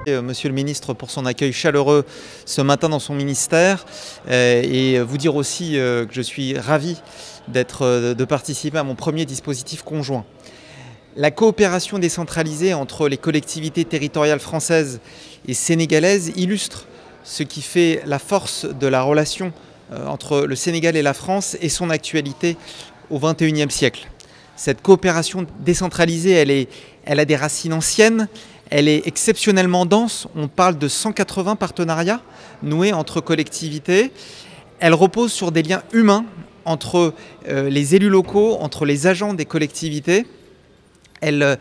Monsieur le ministre pour son accueil chaleureux ce matin dans son ministère et vous dire aussi que je suis ravi de participer à mon premier dispositif conjoint. La coopération décentralisée entre les collectivités territoriales françaises et sénégalaises illustre ce qui fait la force de la relation entre le Sénégal et la France et son actualité au XXIe siècle. Cette coopération décentralisée, elle a des racines anciennes. Elle est exceptionnellement dense, on parle de 180 partenariats noués entre collectivités. Elle repose sur des liens humains entre les élus locaux, entre les agents des collectivités. Elle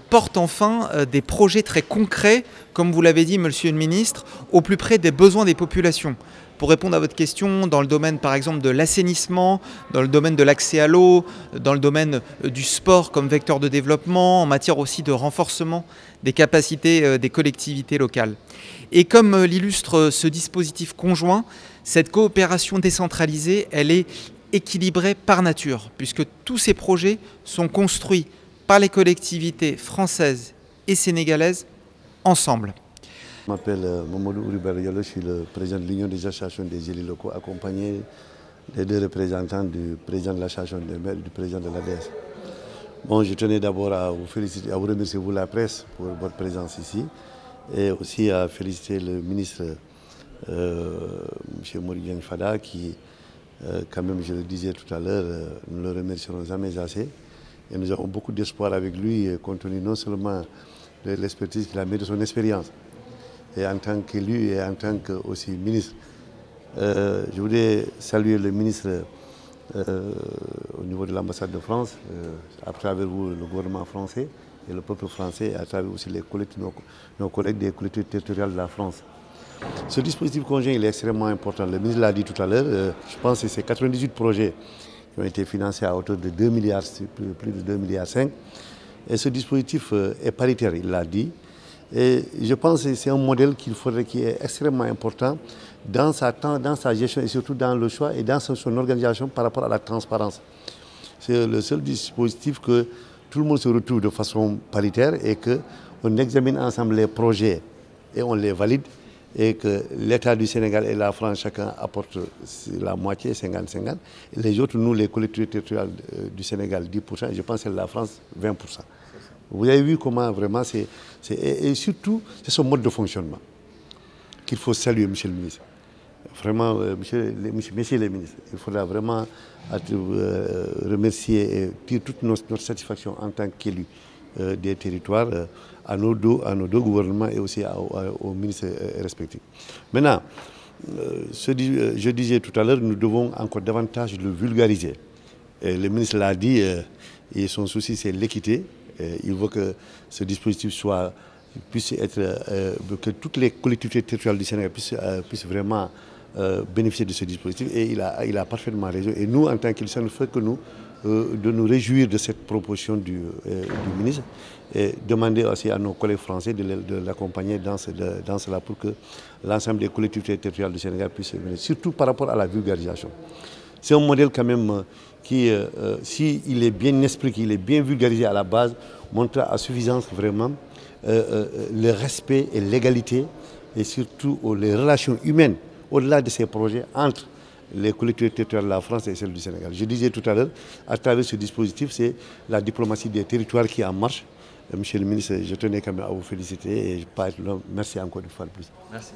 porte enfin des projets très concrets, comme vous l'avez dit, monsieur le ministre, au plus près des besoins des populations. Pour répondre à votre question, dans le domaine par exemple de l'assainissement, dans le domaine de l'accès à l'eau, dans le domaine du sport comme vecteur de développement, en matière aussi de renforcement des capacités des collectivités locales. Et comme l'illustre ce dispositif conjoint, cette coopération décentralisée, elle est équilibrée par nature, puisque tous ces projets sont construits par les collectivités françaises et sénégalaises ensemble. Je m'appelle Mamadou Ouribarriolo, je suis le président de l'Union des associations des élus locaux, accompagné des deux représentants du président de l'association des maires et du président de l'ADS. Bon, je tenais d'abord à vous féliciter, à vous remercier, vous la presse, pour votre présence ici, et aussi à féliciter le ministre M. Moridian Fada, qui, quand même, je le disais tout à l'heure, nous le remercierons jamais assez. Et nous avons beaucoup d'espoir avec lui, compte tenu non seulement de l'expertise qu'il a, mais de son expérience. Et en tant qu'élu et en tant que aussi ministre, je voudrais saluer le ministre au niveau de l'ambassade de France, à travers vous, le gouvernement français et le peuple français, et à travers aussi nos collègues des collectivités territoriales de la France. Ce dispositif conjoint il est extrêmement important. Le ministre l'a dit tout à l'heure, je pense que c'est 98 projets qui ont été financés à hauteur de 2 milliards, plus de 2,5 milliards. Et ce dispositif est paritaire, il l'a dit. Et je pense que c'est un modèle qui est extrêmement important dans sa gestion et surtout dans le choix et dans son organisation par rapport à la transparence. C'est le seul dispositif que tout le monde se retrouve de façon paritaire et qu'on examine ensemble les projets et on les valide et que l'État du Sénégal et la France, chacun apporte la moitié, 50-50. Et les autres, nous, les collectivités territoriales du Sénégal, 10%, et je pense que la France, 20%. Vous avez vu comment vraiment et surtout, c'est son mode de fonctionnement qu'il faut saluer, monsieur le ministre. Vraiment, messieurs les ministres, il faudra vraiment remercier et dire toute notre satisfaction en tant qu'élus des territoires à nos deux gouvernements et aussi aux ministres respectifs. Maintenant, je disais tout à l'heure, nous devons encore davantage le vulgariser. Et le ministre l'a dit, et son souci c'est l'équité. Il veut que ce dispositif puisse être, que toutes les collectivités territoriales du Sénégal puissent vraiment bénéficier de ce dispositif. Et il a parfaitement raison. Et nous, en tant qu'élus, ça ne fait que nous de nous réjouir de cette proposition du ministre et demander aussi à nos collègues français de l'accompagner dans cela pour que l'ensemble des collectivités territoriales du Sénégal puissent venir, surtout par rapport à la vulgarisation. C'est un modèle quand même qui, s'il est bien expliqué, il est bien vulgarisé à la base, montre à suffisance vraiment le respect et l'égalité et surtout les relations humaines au-delà de ces projets entre les collectivités territoriales de la France et celles du Sénégal. Je disais tout à l'heure, à travers ce dispositif, c'est la diplomatie des territoires qui est en marche. Monsieur le ministre, je tenais quand même à vous féliciter et pas être long. Merci encore une fois de plus. Merci.